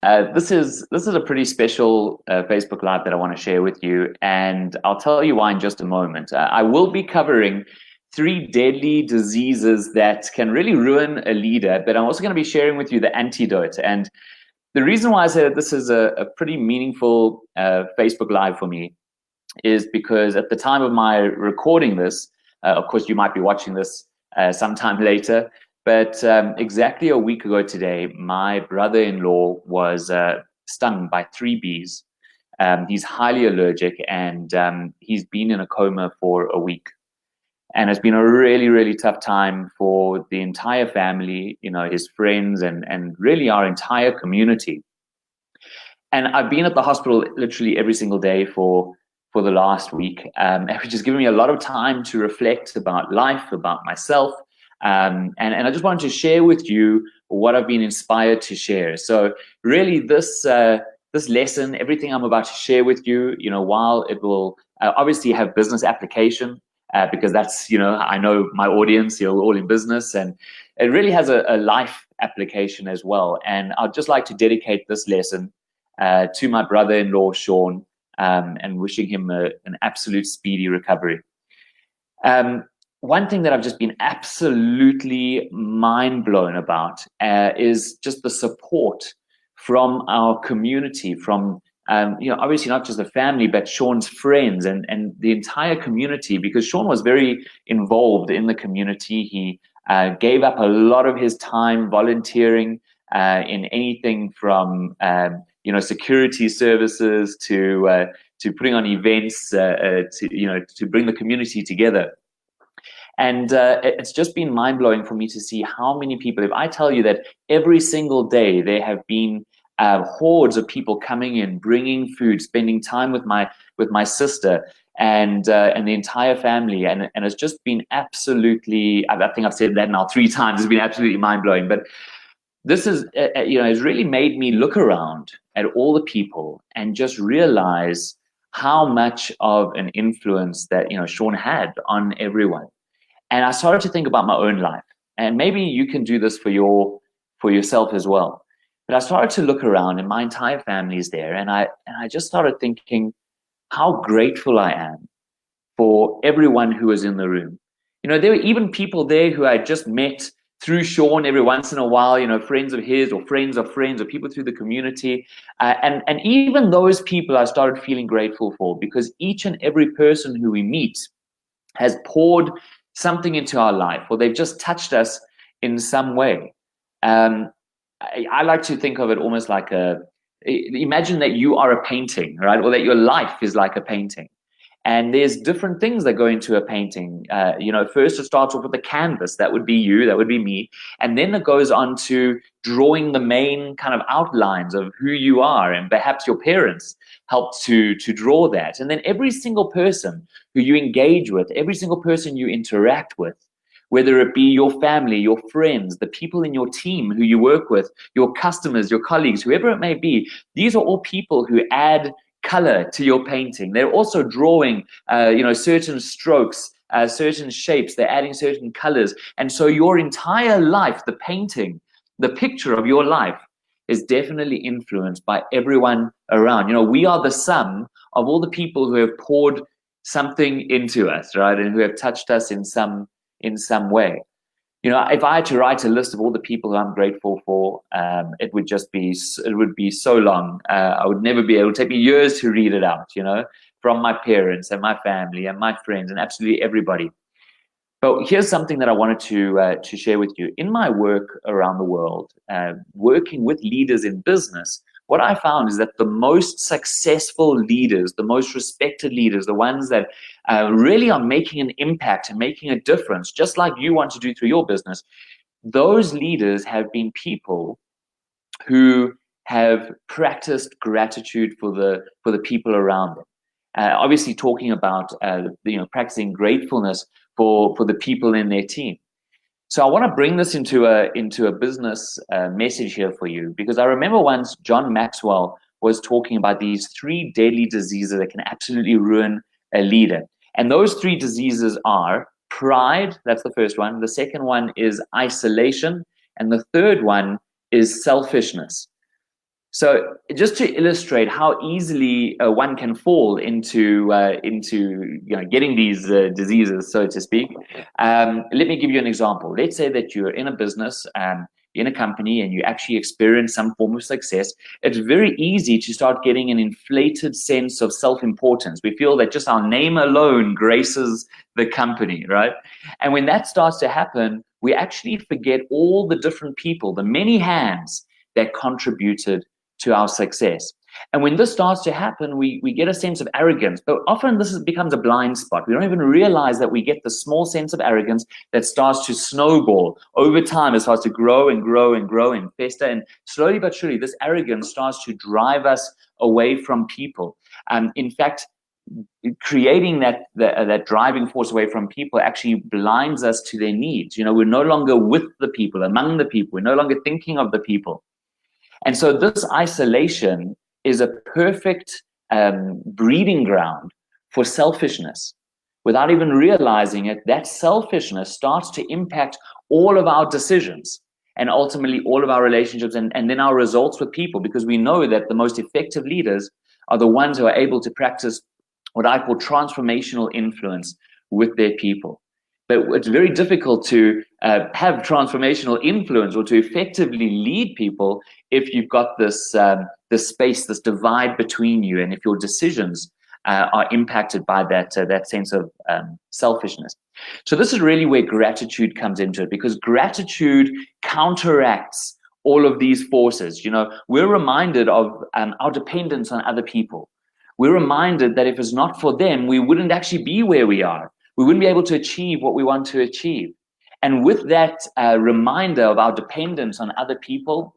This is a pretty special Facebook Live that I want to share with you, and I'll tell you why in just a moment. I will be covering three deadly diseases that can really ruin a leader, but I'm also going to be sharing with you the antidote. And the reason why I say that this is a pretty meaningful Facebook Live for me is because at the time of my recording this, of course, you might be watching this sometime later, but exactly a week ago today, my brother-in-law was stung by three bees. He's highly allergic, and he's been in a coma for a week. And it's been a really, really tough time for the entire family, his friends, and really our entire community. And I've been at the hospital literally every single day for the last week, which has given me a lot of time to reflect about life, about myself, and I just wanted to share with you what I've been inspired to share. So really, this lesson, everything I'm about to share with you, while it will obviously have business application, because that's, I know my audience, you're all in business, and it really has a life application as well. And I'd just like to dedicate this lesson to my brother-in-law, Sean, and wishing him an absolute speedy recovery. One thing that I've just been absolutely mind blown about is just the support from our community, from obviously not just the family, but Sean's friends and the entire community, because Sean was very involved in the community. He gave up a lot of his time volunteering in anything from security services to putting on events to bring the community together. And it's just been mind-blowing for me to see how many people, if I tell you that every single day there have been hordes of people coming in, bringing food, spending time with my sister and the entire family, and it's just been absolutely, I think I've said that now 3 times, it's been absolutely mind-blowing. But this is, has really made me look around at all the people and just realize how much of an influence that, Sean had on everyone. And I started to think about my own life, and maybe you can do this for yourself as well. But I started to look around, and my entire family is there, and I just started thinking how grateful I am for everyone who was in the room. There were even people there who I just met through Sean every once in a while, friends of his or friends of friends or people through the community. And even those people I started feeling grateful for, because each and every person who we meet has poured something into our life, or they've just touched us in some way. I like to think of it almost like imagine that you are a painting, right? Or that your life is like a painting. And there's different things that go into a painting. First it starts off with the canvas. That would be you, that would be me. And then it goes on to drawing the main kind of outlines of who you are. And perhaps your parents helped to draw that. And then every single person who you engage with, every single person you interact with, whether it be your family, your friends, the people in your team who you work with, your customers, your colleagues, whoever it may be, these are all people who add color to your painting. They're also drawing, certain strokes, certain shapes. They're adding certain colors. And so your entire life, the painting, the picture of your life is definitely influenced by everyone around. We are the sum of all the people who have poured something into us, right? And who have touched us in some way. If I had to write a list of all the people who I'm grateful for, it would be so long. I would never be able. It would take me years to read it out, from my parents and my family and my friends and absolutely everybody. But here's something that I wanted to share with you. In my work around the world, working with leaders in business, what I found is that the most successful leaders, the most respected leaders, the ones that really are making an impact and making a difference, just like you want to do through your business, those leaders have been people who have practiced gratitude for the people around them. Obviously, talking about practicing gratefulness for the people in their team. So I want to bring this into a business message here for you, because I remember once John Maxwell was talking about these 3 deadly diseases that can absolutely ruin a leader. And those 3 diseases are pride, that's the first one. The second one is isolation. And the third one is selfishness. So just to illustrate how easily one can fall into getting these diseases, so to speak, let me give you an example. Let's say that you're in a business, in a company, and you actually experience some form of success. It's very easy to start getting an inflated sense of self-importance. We feel that just our name alone graces the company, right? And when that starts to happen, we actually forget all the different people, the many hands that contributed to our success. And when this starts to happen, we get a sense of arrogance, but often becomes a blind spot. We don't even realize that we get the small sense of arrogance that starts to snowball. Over time, it starts to grow and grow and grow and fester, and slowly but surely, this arrogance starts to drive us away from people. In fact, creating that driving force away from people actually blinds us to their needs. We're no longer with the people, among the people. We're no longer thinking of the people. And so this isolation is a perfect breeding ground for selfishness. Without even realizing it, that selfishness starts to impact all of our decisions and ultimately all of our relationships and then our results with people, because we know that the most effective leaders are the ones who are able to practice what I call transformational influence with their people. But it's very difficult to have transformational influence or to effectively lead people if you've got this space, this divide between you, and if your decisions are impacted by that sense of selfishness. So this is really where gratitude comes into it, because gratitude counteracts all of these forces. We're reminded of our dependence on other people. We're reminded that if it's not for them, we wouldn't actually be where we are. We wouldn't be able to achieve what we want to achieve. And with that reminder of our dependence on other people,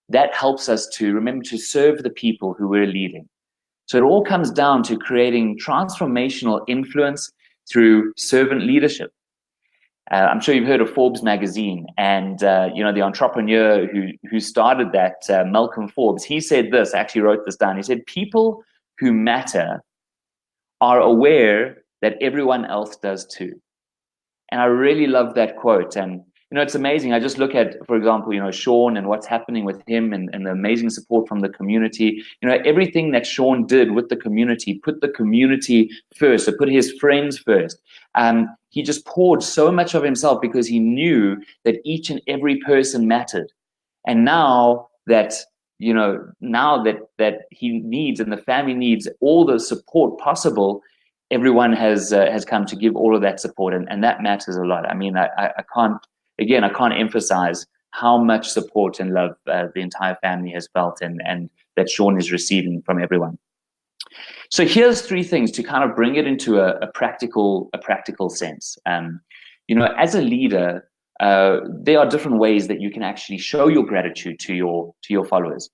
that helps us to remember to serve the people who we're leading. So it all comes down to creating transformational influence through servant leadership. I'm sure you've heard of Forbes magazine, and the entrepreneur who started that, Malcolm Forbes, he said this. I actually wrote this down. He said, "People who matter are aware that everyone else does too." And I really love that quote. And it's amazing. I just look at, for example, Sean and what's happening with him and the amazing support from the community. Everything that Sean did with the community, put the community first, or put his friends first. He just poured so much of himself because he knew that each and every person mattered. And now that that he needs and the family needs all the support possible, everyone has come to give all of that support, and that matters a lot. I mean, I can't emphasize how much support and love the entire family has felt, and that Sean is receiving from everyone. So here's three things to kind of bring it into a practical sense. As a leader, there are different ways that you can actually show your gratitude to your followers.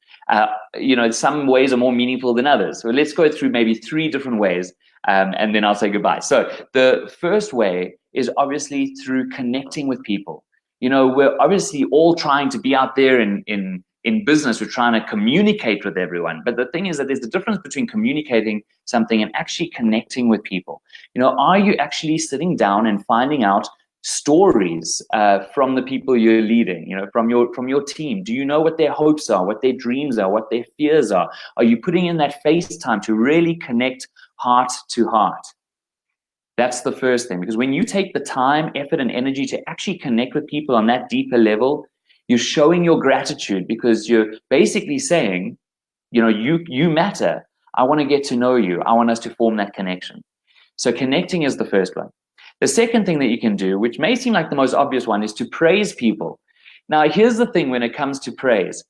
Some ways are more meaningful than others. So let's go through maybe three different ways, and then I'll say goodbye. So the first way is obviously through connecting with people. We're obviously all trying to be out there in business. We're trying to communicate with everyone. But the thing is that there's a difference between communicating something and actually connecting with people. Are you actually sitting down and finding out stories from the people you're leading, from your team? Do you know what their hopes are, what their dreams are, what their fears are? Are you putting in that face time to really connect heart to heart? That's the first thing, because when you take the time, effort, and energy to actually connect with people on that deeper level, you're showing your gratitude, because you're basically saying, you matter. I want to get to know you. I want us to form that connection. So connecting is the first one. The second thing that you can do, which may seem like the most obvious one, is to praise people. Now, here's the thing when it comes to praise.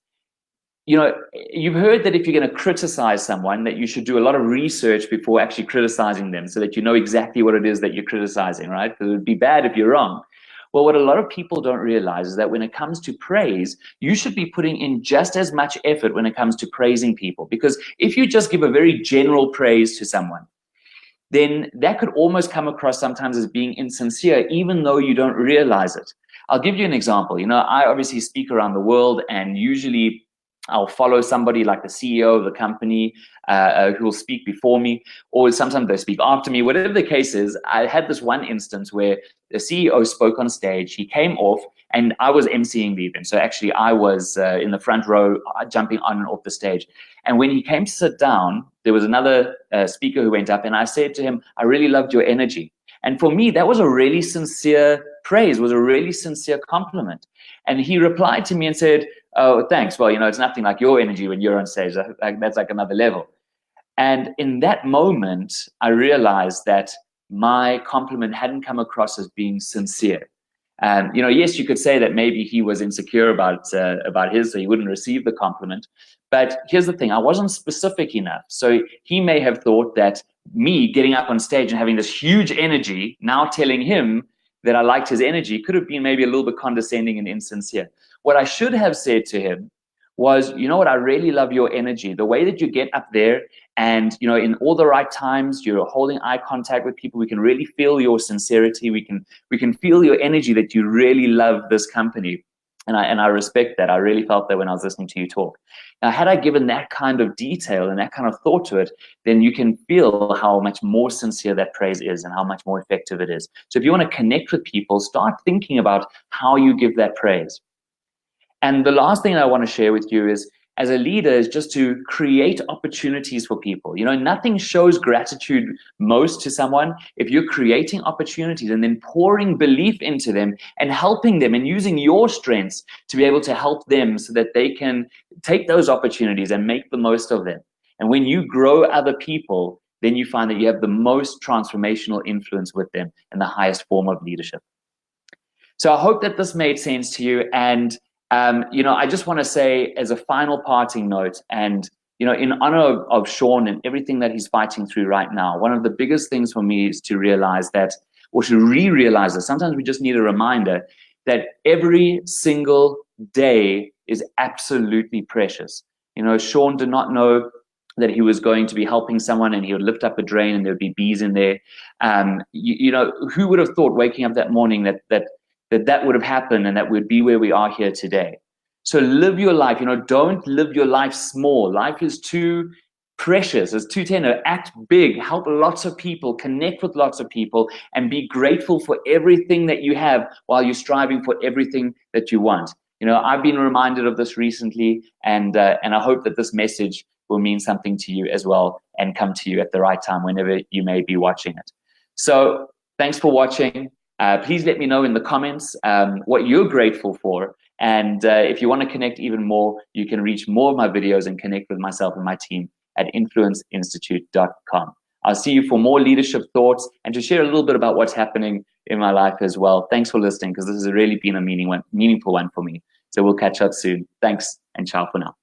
You've heard that if you're going to criticize someone, that you should do a lot of research before actually criticizing them, so that you know exactly what it is that you're criticizing, right? Because it would be bad if you're wrong. Well, what a lot of people don't realize is that when it comes to praise, you should be putting in just as much effort when it comes to praising people. Because if you just give a very general praise to someone, then that could almost come across sometimes as being insincere, even though you don't realize it. I'll give you an example. I obviously speak around the world, and usually I'll follow somebody like the CEO of the company who will speak before me, or sometimes they speak after me. Whatever the case is, I had this one instance where the CEO spoke on stage. He came off And I was emceeing the event. So actually I was in the front row, jumping on and off the stage. And when he came to sit down, there was another speaker who went up, and I said to him, I really loved your energy. And for me, that was a really sincere praise, was a really sincere compliment. And he replied to me and said, oh, thanks. Well, it's nothing like your energy when you're on stage. That's like another level. And in that moment, I realized that my compliment hadn't come across as being sincere. And yes, you could say that maybe he was insecure about his, so he wouldn't receive the compliment. But here's the thing: I wasn't specific enough. So he may have thought that me getting up on stage and having this huge energy, now telling him that I liked his energy, could have been maybe a little bit condescending and insincere. What I should have said to him was, you know what, I really love your energy. The way that you get up there and, in all the right times, you're holding eye contact with people. We can really feel your sincerity. We can feel your energy, that you really love this company. And I respect that. I really felt that when I was listening to you talk. Now, had I given that kind of detail and that kind of thought to it, then you can feel how much more sincere that praise is and how much more effective it is. So if you want to connect with people, start thinking about how you give that praise. And the last thing I want to share with you is, as a leader, is just to create opportunities for people. Nothing shows gratitude most to someone if you're creating opportunities and then pouring belief into them and helping them and using your strengths to be able to help them so that they can take those opportunities and make the most of them. And when you grow other people, then you find that you have the most transformational influence with them and the highest form of leadership. So I hope that this made sense to you. And I just want to say, as a final parting note, and in honor of Sean and everything that he's fighting through right now, one of the biggest things for me is to realize that, or to re-realize that sometimes we just need a reminder that every single day is absolutely precious. Sean did not know that he was going to be helping someone and he would lift up a drain and there would be bees in there. Who would have thought waking up that morning that would have happened and that we'd be where we are here today. So live your life. Don't live your life small. Life is too precious. It's too tender. Act big. Help lots of people. Connect with lots of people, and be grateful for everything that you have while you're striving for everything that you want. I've been reminded of this recently, and I hope that this message will mean something to you as well and come to you at the right time whenever you may be watching it. So thanks for watching. Please let me know in the comments what you're grateful for. And if you want to connect even more, you can reach more of my videos and connect with myself and my team at influenceinstitute.com. I'll see you for more leadership thoughts and to share a little bit about what's happening in my life as well. Thanks for listening, because this has really been a meaningful one for me. So we'll catch up soon. Thanks, and ciao for now.